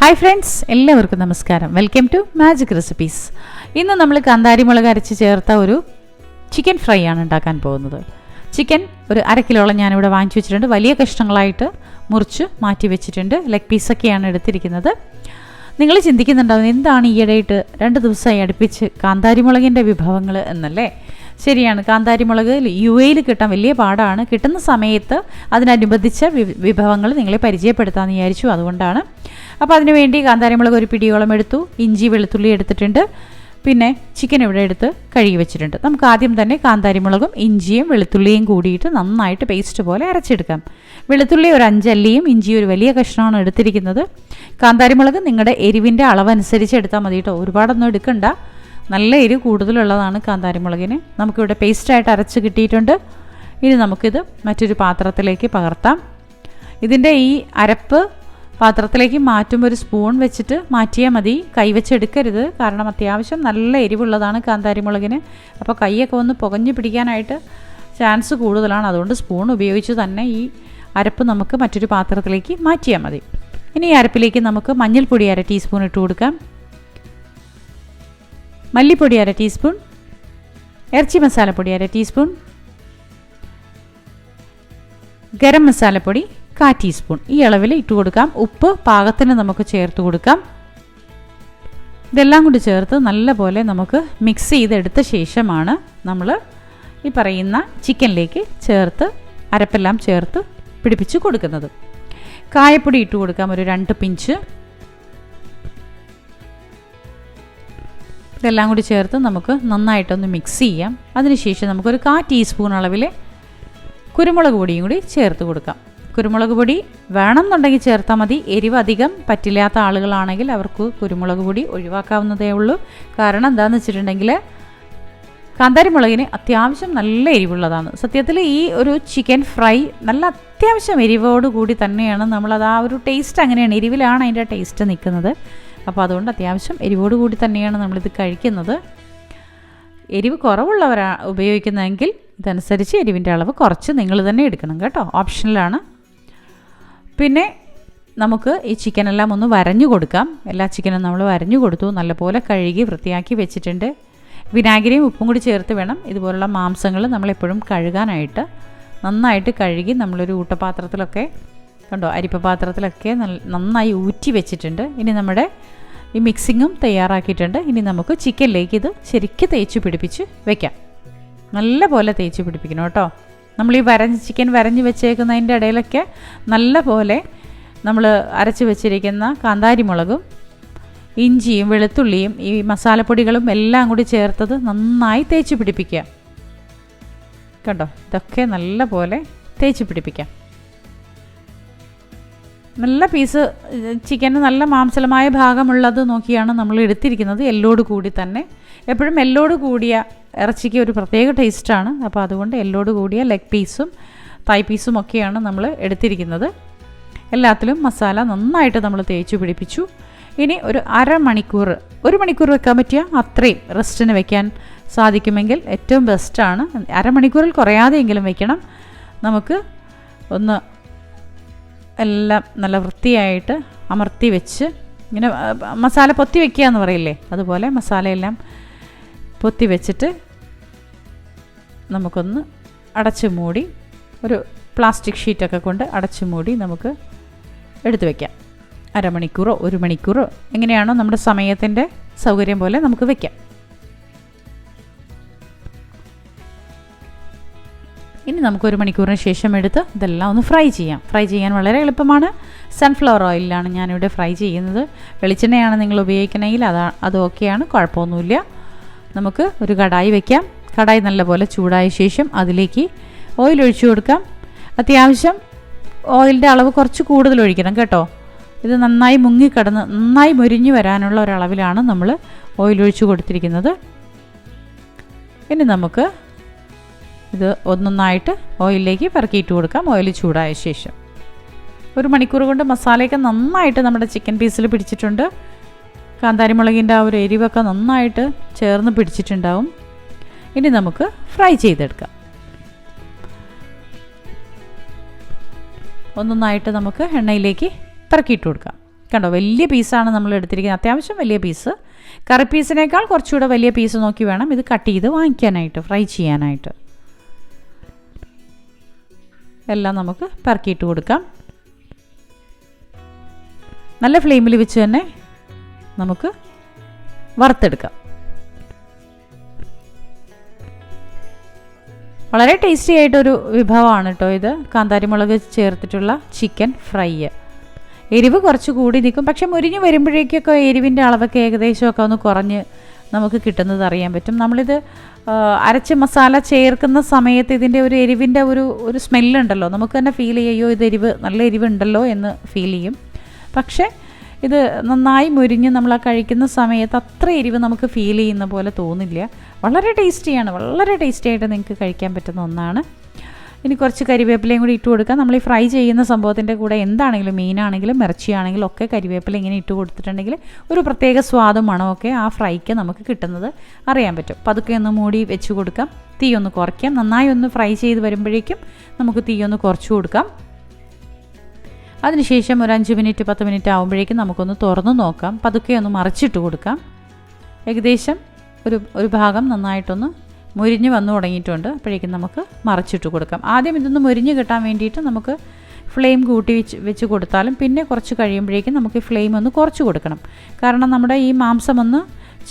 Hi friends, എല്ലാവർക്കും നമസ്കാരം. Welcome to magic recipes. ഇന്ന് നമ്മൾ കാന്താരി മുളക് അരച്ച് ചേർത്ത ഒരു ചിക്കൻ ഫ്രൈ ആണ് ഉണ്ടാക്കാൻ പോകുന്നത്. ചിക്കൻ ഒരു 1/2 കിലോളം ഞാനിവിടെ വാങ്ങിച്ചു വെച്ചിട്ടുണ്ട്. വലിയ കഷ്ണങ്ങളായിട്ട് മുറിച്ച് മാറ്റി വെച്ചിട്ടുണ്ട്. ലെഗ് പീസൊക്കെയാണ് എടുത്തിരിക്കുന്നത്. നിങ്ങൾ ചിന്തിക്കുന്നുണ്ടാവും, എന്താണ് ഈയിടെയായിട്ട് 2 ദിവസമായി അടുപ്പിച്ച് കാന്താരി മുളകിൻ്റെ വിഭവങ്ങൾ എന്നല്ലേ? ശരിയാണ്. കാന്താരി മുളക് UAE കിട്ടാൻ വലിയ പാടാണ്. കിട്ടുന്ന സമയത്ത് അതിനനുബന്ധിച്ച വിഭവങ്ങൾ നിങ്ങളെ പരിചയപ്പെടുത്താമെന്ന് വിചാരിച്ചു. അതുകൊണ്ടാണ്. അപ്പോൾ അതിനുവേണ്ടി കാന്താരി മുളക് ഒരു പിടിയോളം എടുത്തു. ഇഞ്ചി വെളുത്തുള്ളി എടുത്തിട്ടുണ്ട്. പിന്നെ ചിക്കൻ ഇവിടെ എടുത്ത് കഴുകി വെച്ചിട്ടുണ്ട്. നമുക്ക് ആദ്യം തന്നെ കാന്താരി മുളകും ഇഞ്ചിയും വെളുത്തുള്ളിയും കൂടിയിട്ട് നന്നായിട്ട് പേസ്റ്റ് പോലെ അരച്ചെടുക്കാം. വെളുത്തുള്ളി ഒരു 5 അല്ലിയും ഇഞ്ചി ഒരു വലിയ കഷ്ണമാണ് എടുത്തിരിക്കുന്നത്. കാന്താരി മുളക് നിങ്ങളുടെ എരിവിൻ്റെ അളവനുസരിച്ച് എടുത്താൽ മതി കേട്ടോ. ഒരുപാടൊന്നും എടുക്കണ്ട. നല്ല എരിവ് കൂടുതലുള്ളതാണ് കാന്താരി മുളകിന്. നമുക്കിവിടെ പേസ്റ്റായിട്ട് അരച്ച് കിട്ടിയിട്ടുണ്ട്. ഇനി നമുക്കിത് മറ്റൊരു പാത്രത്തിലേക്ക് പകർത്താം. ഇതിൻ്റെ ഈ അരപ്പ് പാത്രത്തിലേക്ക് മാറ്റുമ്പോൾ ഒരു സ്പൂൺ വെച്ചിട്ട് മാറ്റിയാൽ മതി. കൈവച്ചെടുക്കരുത്. കാരണം അത്യാവശ്യം നല്ല എരിവുള്ളതാണ് കാന്താരി മുളകിന്. അപ്പോൾ കൈയൊക്കെ ഒന്ന് പുകഞ്ഞു പിടിക്കാനായിട്ട് ചാൻസ് കൂടുതലാണ്. അതുകൊണ്ട് സ്പൂൺ ഉപയോഗിച്ച് തന്നെ ഈ അരപ്പ് നമുക്ക് മറ്റൊരു പാത്രത്തിലേക്ക് മാറ്റിയാൽ മതി. ഇനി ഈ അരപ്പിലേക്ക് നമുക്ക് മഞ്ഞൾപ്പൊടി 1/2 ടീസ്പൂൺ ഇട്ട് കൊടുക്കാം. മല്ലിപ്പൊടി 1/2 ടീസ്പൂൺ, ഇറച്ചി മസാലപ്പൊടി 1/2 ടീസ്പൂൺ, ഗരം മസാലപ്പൊടി 1/4 ടീസ്പൂൺ ഈ അളവിൽ ഇട്ട് കൊടുക്കാം. ഉപ്പ് പാകത്തിന് നമുക്ക് ചേർത്ത് കൊടുക്കാം. ഇതെല്ലാം കൂടി ചേർത്ത് നല്ലപോലെ നമുക്ക് മിക്സ് ചെയ്തെടുത്ത ശേഷമാണ് നമ്മൾ ഈ പറയുന്ന ചിക്കനിലേക്ക് ചേർത്ത് അരപ്പെല്ലാം ചേർത്ത് പിടിപ്പിച്ച് കൊടുക്കുന്നത്. കായപ്പൊടി ഇട്ട് കൊടുക്കാം ഒരു 2 പിഞ്ച്. ഇതെല്ലാം കൂടി ചേർത്ത് നമുക്ക് നന്നായിട്ടൊന്ന് മിക്സ് ചെയ്യാം. അതിനുശേഷം നമുക്കൊരു 1/4 ടീസ്പൂൺ അളവിൽ കുരുമുളക് പൊടിയും കൂടി ചേർത്ത് കൊടുക്കാം. കുരുമുളക് പൊടി വേണമെന്നുണ്ടെങ്കിൽ ചേർത്താൽ മതി. എരിവ് അധികം പറ്റില്ലാത്ത ആളുകളാണെങ്കിൽ അവർക്ക് കുരുമുളക് പൊടി ഒഴിവാക്കാവുന്നതേ ഉള്ളൂ. കാരണം എന്താണെന്ന് വെച്ചിട്ടുണ്ടെങ്കിൽ കാന്താരി മുളകിന് അത്യാവശ്യം നല്ല എരിവുള്ളതാണ്. സത്യത്തിൽ ഈ ഒരു ചിക്കൻ ഫ്രൈ നല്ല അത്യാവശ്യം എരിവോട് കൂടി തന്നെയാണ് നമ്മളത് ആ ഒരു ടേസ്റ്റ് അങ്ങനെയാണ്. എരിവിലാണ് അതിൻ്റെ ടേസ്റ്റ് നിൽക്കുന്നത്. അപ്പോൾ അതുകൊണ്ട് അത്യാവശ്യം എരിവോട് കൂടി തന്നെയാണ് നമ്മളിത് കഴിക്കുന്നത്. എരിവ് കുറവുള്ളവരാ ഉപയോഗിക്കുന്നതെങ്കിൽ ഇതനുസരിച്ച് എരിവിൻ്റെ അളവ് കുറച്ച് നിങ്ങൾ തന്നെ എടുക്കണം കേട്ടോ. ഓപ്ഷനിലാണ്. പിന്നെ നമുക്ക് ഈ ചിക്കനെല്ലാം ഒന്ന് വരഞ്ഞു കൊടുക്കാം. എല്ലാ ചിക്കനും നമ്മൾ വരഞ്ഞു കൊടുത്തു. നല്ലപോലെ കഴുകി വൃത്തിയാക്കി വെച്ചിട്ടുണ്ട്. വിനാഗിരിയും ഉപ്പും കൂടി ചേർത്ത് വേണം ഇതുപോലുള്ള മാംസങ്ങൾ നമ്മളെപ്പോഴും കഴുകാനായിട്ട്. നന്നായിട്ട് കഴുകി നമ്മളൊരു ഊട്ടപാത്രത്തിലൊക്കെ കണ്ടോ, അരിപ്പ പാത്രത്തിലൊക്കെ നന്നായി ഊറ്റി വെച്ചിട്ടുണ്ട്. ഇനി നമ്മുടെ ഈ മിക്സിങ്ങും തയ്യാറാക്കിയിട്ടുണ്ട്. ഇനി നമുക്ക് ചിക്കനിലേക്ക് ഇത് ശരിക്കും തേച്ച് പിടിപ്പിച്ച് വെക്കാം. നല്ല പോലെ തേച്ച് പിടിപ്പിക്കണം കേട്ടോ. നമ്മൾ ഈ ചിക്കൻ വരഞ്ഞ് വെച്ചേക്കുന്നതിൻ്റെ ഇടയിലൊക്കെ നല്ല പോലെ നമ്മൾ അരച്ച് വെച്ചിരിക്കുന്ന കാന്താരി മുളകും ഇഞ്ചിയും വെളുത്തുള്ളിയും ഈ മസാലപ്പൊടികളും എല്ലാം കൂടി ചേർത്തത് നന്നായി തേച്ച് പിടിപ്പിക്കുക. കണ്ടോ, ഇതൊക്കെ നല്ല പോലെ തേച്ച് പിടിപ്പിക്കാം. നല്ല പീസ് ചിക്കന് നല്ല മാംസലമായ ഭാഗമുള്ളത് നോക്കിയാണ് നമ്മൾ എടുത്തിരിക്കുന്നത്. എല്ലോട് കൂടി തന്നെ. എപ്പോഴും എല്ലോട് കൂടിയ ഇറച്ചിക്ക് ഒരു പ്രത്യേക ടേസ്റ്റാണ്. അപ്പോൾ അതുകൊണ്ട് എല്ലോട് കൂടിയ ലെഗ് പീസും തൈ പീസും ഒക്കെയാണ് നമ്മൾ എടുത്തിരിക്കുന്നത്. എല്ലാത്തിലും മസാല നന്നായിട്ട് നമ്മൾ തേച്ച് പിടിപ്പിച്ചു. ഇനി ഒരു 1 മണിക്കൂർ വെക്കാൻ പറ്റിയ അത്രയും റെസ്റ്റിന് വെക്കാൻ സാധിക്കുമെങ്കിൽ ഏറ്റവും ബെസ്റ്റാണ്. 1/2 മണിക്കൂറിൽ കുറയാതെയെങ്കിലും വെക്കണം. നമുക്ക് ഒന്ന് എല്ലാം നല്ല വൃത്തിയായിട്ട് അമർത്തി വെച്ച് ഇങ്ങനെ മസാല പൊത്തി വെക്കുക എന്ന് പറയില്ലേ, അതുപോലെ മസാലയെല്ലാം പൊത്തി വെച്ചിട്ട് നമുക്കൊന്ന് അടച്ചു മൂടി ഒരു പ്ലാസ്റ്റിക് ഷീറ്റൊക്കെ കൊണ്ട് അടച്ചു മൂടി നമുക്ക് എടുത്തു വയ്ക്കാം. 1/2 മണിക്കൂറോ 1 മണിക്കൂറോ എങ്ങനെയാണോ നമ്മുടെ സമയത്തിൻ്റെ സൗകര്യം പോലെ നമുക്ക് വയ്ക്കാം. ഇനി നമുക്ക് 1 മണിക്കൂറിന് ശേഷം എടുത്ത് ഇതെല്ലാം ഒന്ന് ഫ്രൈ ചെയ്യാം. ഫ്രൈ ചെയ്യാൻ വളരെ എളുപ്പമാണ്. സൺഫ്ലവർ ഓയിലാണ് ഞാനിവിടെ ഫ്രൈ ചെയ്യുന്നത്. വെളിച്ചെണ്ണയാണ് നിങ്ങൾ ഉപയോഗിക്കണമെങ്കിൽ അത് ഓക്കെയാണ്, കുഴപ്പമൊന്നുമില്ല. നമുക്ക് ഒരു കടായി വയ്ക്കാം. കടായി നല്ലപോലെ ചൂടായ ശേഷം അതിലേക്ക് ഓയിൽ ഒഴിച്ചു കൊടുക്കാം. അത്യാവശ്യം ഓയിലിൻ്റെ അളവ് കുറച്ച് കൂടുതൽ ഒഴിക്കണം കേട്ടോ. ഇത് നന്നായി മുങ്ങിക്കിടന്ന് നന്നായി മുരിഞ്ഞു വരാനുള്ള ഒരളവിലാണ് നമ്മൾ ഓയിൽ ഒഴിച്ചു കൊടുത്തിരിക്കുന്നത്. ഇനി നമുക്ക് ഇത് ഒന്നൊന്നായിട്ട് ഓയിലിലേക്ക് പെറുക്കിയിട്ട് കൊടുക്കാം. ഓയിൽ ചൂടായ ശേഷം 1 മണിക്കൂർ കൊണ്ട് മസാലയൊക്കെ നന്നായിട്ട് നമ്മുടെ ചിക്കൻ പീസിൽ പിടിച്ചിട്ടുണ്ട്. കാന്താരി മുളകിൻ്റെ ആ ഒരു എരിവൊക്കെ നന്നായിട്ട് ചേർന്ന് പിടിച്ചിട്ടുണ്ടാവും. ഇനി നമുക്ക് ഫ്രൈ ചെയ്തെടുക്കാം. ഒന്നൊന്നായിട്ട് നമുക്ക് എണ്ണയിലേക്ക് പെറുക്കിയിട്ട് കൊടുക്കാം. കണ്ടോ, വലിയ പീസാണ് നമ്മൾ എടുത്തിരിക്കുന്നത്, അത്യാവശ്യം വലിയ പീസ്. കറി പീസിനേക്കാൾ കുറച്ചുകൂടെ വലിയ പീസ് നോക്കി വേണം ഇത് കട്ട് ചെയ്ത് വാങ്ങിക്കാനായിട്ട്, ഫ്രൈ ചെയ്യാനായിട്ട്. എല്ലാം നമുക്ക് പെറുക്കിയിട്ട് കൊടുക്കാം. നല്ല ഫ്ലെയിമിൽ വെച്ച് തന്നെ നമുക്ക് വറുത്തെടുക്കാം. വളരെ ടേസ്റ്റി ആയിട്ടൊരു വിഭവമാണ് കേട്ടോ ഇത്, കാന്താരി മുളക് ചേർത്തിട്ടുള്ള ചിക്കൻ ഫ്രൈ. എരിവ് കുറച്ച് കൂടി നിൽക്കും, പക്ഷെ മുരിഞ്ഞ് വരുമ്പോഴേക്കൊക്കെ എരിവിൻ്റെ അളവൊക്കെ ഏകദേശമൊക്കെ ഒന്ന് കുറഞ്ഞ് നമുക്ക് കിട്ടുന്നത് അറിയാൻ പറ്റും. നമ്മളിത് അരച്ച് മസാല ചേർക്കുന്ന സമയത്ത് ഇതിൻ്റെ ഒരു എരിവിൻ്റെ ഒരു സ്മെല്ലുണ്ടല്ലോ, നമുക്ക് തന്നെ ഫീൽ ചെയ്യോ ഇത് നല്ല എരിവുണ്ടല്ലോ എന്ന് ഫീൽ ചെയ്യും. പക്ഷേ ഇത് നന്നായി മുരിഞ്ഞ് നമ്മൾ ആ കഴിക്കുന്ന സമയത്ത് അത്ര എരിവ് നമുക്ക് ഫീൽ ചെയ്യുന്ന പോലെ തോന്നില്ല. വളരെ ടേസ്റ്റിയാണ്, വളരെ ടേസ്റ്റി ആയിട്ട് നിങ്ങൾക്ക് കഴിക്കാൻ പറ്റുന്ന ഒന്നാണ്. ഇനി കുറച്ച് കരിവേപ്പിലയും കൂടി ഇട്ട് കൊടുക്കാം. നമ്മൾ ഈ ഫ്രൈ ചെയ്യുന്ന സംഭവത്തിൻ്റെ കൂടെ എന്താണെങ്കിലും, മീനാണെങ്കിലും ഇറച്ചിയാണെങ്കിലും ഒക്കെ കരിവേപ്പില ഇങ്ങനെ ഇട്ട് കൊടുത്തിട്ടുണ്ടെങ്കിൽ ഒരു പ്രത്യേക സ്വാദും മണമൊക്കെ ആ ഫ്രൈക്ക് നമുക്ക് കിട്ടുന്നത് അറിയാൻ പറ്റും. പതുക്കെ ഒന്ന് മൂടി വെച്ച് കൊടുക്കാം, തീ ഒന്ന് കുറയ്ക്കാം. നന്നായി ഒന്ന് ഫ്രൈ ചെയ്ത് വരുമ്പോഴേക്കും നമുക്ക് തീ ഒന്ന് കുറച്ച് കൊടുക്കാം. അതിനുശേഷം ഒരു 5 മിനിറ്റ് 10 മിനിറ്റ് ആകുമ്പോഴേക്കും നമുക്കൊന്ന് തുറന്ന് നോക്കാം, പതുക്കെ ഒന്ന് മറിച്ചിട്ട് കൊടുക്കാം. ഏകദേശം ഒരു ഭാഗം നന്നായിട്ടൊന്ന് മുരിഞ്ഞ് വന്നു തുടങ്ങിയിട്ടുണ്ട്. അപ്പോഴേക്കും നമുക്ക് മറിച്ചിട്ട് കൊടുക്കാം. ആദ്യം ഇതൊന്ന് മുരിഞ്ഞ് കിട്ടാൻ വേണ്ടിയിട്ട് നമുക്ക് ഫ്ലെയിം കൂട്ടി വെച്ച് കൊടുത്താലും പിന്നെ കുറച്ച് കഴിയുമ്പോഴേക്കും നമുക്ക് ഈ ഫ്ലെയിം ഒന്ന് കുറച്ച് കൊടുക്കണം. കാരണം നമ്മുടെ ഈ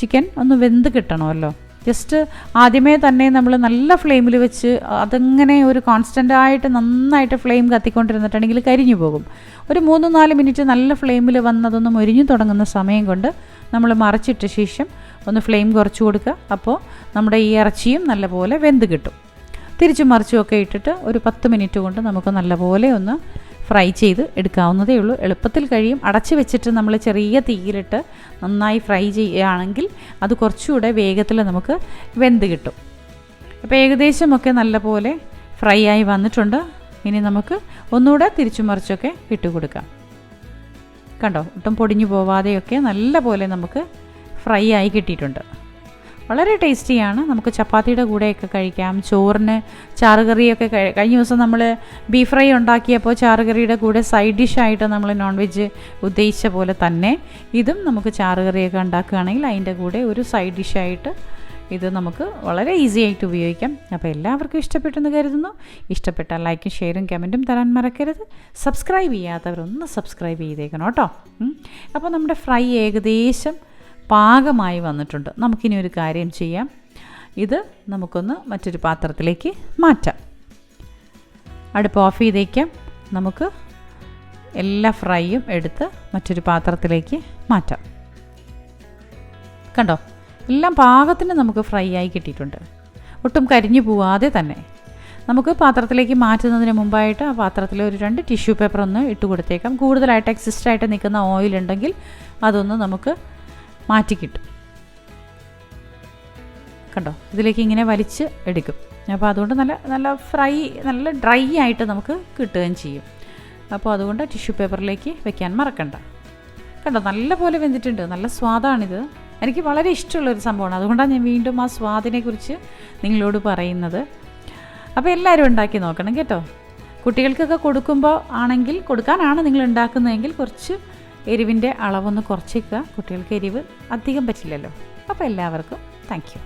ചിക്കൻ ഒന്ന് വെന്ത് കിട്ടണമല്ലോ. ജസ്റ്റ് ആദ്യമേ തന്നെ നമ്മൾ നല്ല ഫ്ലെയിമിൽ വെച്ച് അതങ്ങനെ ഒരു കോൺസ്റ്റൻ്റായിട്ട് നന്നായിട്ട് ഫ്ലെയിം കത്തിക്കൊണ്ടിരുന്നിട്ടുണ്ടെങ്കിൽ കരിഞ്ഞു പോകും. ഒരു 3-4 മിനിറ്റ് നല്ല ഫ്ലെയിമിൽ വന്നതൊന്ന് മുരിഞ്ഞു തുടങ്ങുന്ന സമയം കൊണ്ട് നമ്മൾ മറിച്ചിട്ട ശേഷം ഒന്ന് ഫ്ലെയിം കുറച്ച് കൊടുക്കുക. അപ്പോൾ നമ്മുടെ ഈ ഇറച്ചിയും നല്ലപോലെ വെന്ത് കിട്ടും. തിരിച്ചും മറിച്ചുമൊക്കെ ഇട്ടിട്ട് ഒരു 10 മിനിറ്റ് കൊണ്ട് നമുക്ക് നല്ലപോലെ ഒന്ന് ഫ്രൈ ചെയ്ത് എടുക്കാവുന്നതേ ഉള്ളൂ. എളുപ്പത്തിൽ കഴിയും. അടച്ച് വെച്ചിട്ട് നമ്മൾ ചെറിയ തീയിലിട്ട് നന്നായി ഫ്രൈ ചെയ്യുകയാണെങ്കിൽ അത് കുറച്ചുകൂടെ വേഗത്തിൽ നമുക്ക് വെന്ത് കിട്ടും. അപ്പോൾ ഏകദേശമൊക്കെ നല്ലപോലെ ഫ്രൈ ആയി വന്നിട്ടുണ്ട്. ഇനി നമുക്ക് ഒന്നുകൂടെ തിരിച്ചും മറിച്ചൊക്കെ ഇട്ട് കൊടുക്കാം. കണ്ടോ, ഒട്ടും പൊടിഞ്ഞു പോവാതെയൊക്കെ നല്ല പോലെ നമുക്ക് ഫ്രൈ ആയി കിട്ടിയിട്ടുണ്ട്. വളരെ ടേസ്റ്റിയാണ്. നമുക്ക് ചപ്പാത്തിയുടെ കൂടെയൊക്കെ കഴിക്കാം, ചോറിന് ചാറുകറിയൊക്കെ. കഴിഞ്ഞ ദിവസം നമ്മൾ ബീഫ് ഫ്രൈ ഉണ്ടാക്കിയപ്പോൾ ചാറുകറിയുടെ കൂടെ സൈഡ് ഡിഷായിട്ട് നമ്മൾ നോൺ വെജ് ഉദ്ദേശിച്ച പോലെ തന്നെ ഇതും നമുക്ക് ചാറുകറിയൊക്കെ ഉണ്ടാക്കുകയാണെങ്കിൽ അതിൻ്റെ കൂടെ ഒരു സൈഡ് ഡിഷായിട്ട് ഇത് നമുക്ക് വളരെ ഈസി ആയിട്ട് ഉപയോഗിക്കാം. അപ്പോൾ എല്ലാവർക്കും ഇഷ്ടപ്പെട്ടെന്ന് കരുതുന്നു. ഇഷ്ടപ്പെട്ടാൽ ലൈക്കും ഷെയറും കമൻറ്റും തരാൻ മറക്കരുത്. സബ്സ്ക്രൈബ് ചെയ്യാത്തവരൊന്ന് സബ്സ്ക്രൈബ് ചെയ്തേക്കണം കേട്ടോ. അപ്പോൾ നമ്മുടെ ഫ്രൈ ഏകദേശം പാകമായി വന്നിട്ടുണ്ട്. നമുക്കിനി ഒരു കാര്യം ചെയ്യാം, ഇത് നമുക്കൊന്ന് മറ്റൊരു പാത്രത്തിലേക്ക് മാറ്റാം. അടുപ്പ് ഓഫ് ചെയ്തേക്കാം. നമുക്ക് എല്ലാ ഫ്രൈയും എടുത്ത് മറ്റൊരു പാത്രത്തിലേക്ക് മാറ്റാം. കണ്ടോ, എല്ലാം പാകത്തിന് നമുക്ക് ഫ്രൈ ആയി കിട്ടിയിട്ടുണ്ട്, ഒട്ടും കരിഞ്ഞു പോവാതെ തന്നെ. നമുക്ക് പാത്രത്തിലേക്ക് മാറ്റുന്നതിന് മുമ്പായിട്ട് ആ പാത്രത്തിൽ ഒരു 2 ടിഷ്യൂ പേപ്പർ ഒന്ന് ഇട്ട് കൊടുത്തേക്കാം. കൂടുതലായിട്ട് എക്സിസ്റ്റായിട്ട് നിൽക്കുന്ന ഓയിൽ ഉണ്ടെങ്കിൽ അതൊന്ന് നമുക്ക് മാറ്റി കിട്ടും. കണ്ടോ, ഇതിലേക്ക് ഇങ്ങനെ വലിച്ച് എടുക്കും. അപ്പോൾ അതുകൊണ്ട് നല്ല ഡ്രൈ ആയിട്ട് നമുക്ക് കിട്ടുകയും ചെയ്യും. അപ്പോൾ അതുകൊണ്ട് ടിഷ്യൂ പേപ്പറിലേക്ക് വെക്കാൻ മറക്കണ്ട. കണ്ടോ, നല്ല പോലെ വെന്തിട്ടുണ്ട്. നല്ല സ്വാദാണിത്. എനിക്ക് വളരെ ഇഷ്ടമുള്ളൊരു സംഭവമാണ്. അതുകൊണ്ടാണ് ഞാൻ വീണ്ടും ആ സ്വാദിനെക്കുറിച്ച് നിങ്ങളോട് പറയുന്നത്. അപ്പോൾ എല്ലാവരും ഉണ്ടാക്കി നോക്കണം കേട്ടോ. കുട്ടികൾക്കൊക്കെ കൊടുക്കാനാണ് നിങ്ങൾ ഉണ്ടാക്കുന്നതെങ്കിൽ കുറച്ച് എരിവിൻ്റെ അളവൊന്ന് കുറച്ചേക്കുക. കുട്ടികൾക്ക് എരിവ് അധികം പറ്റില്ലല്ലോ. അപ്പോൾ എല്ലാവർക്കും താങ്ക് യു.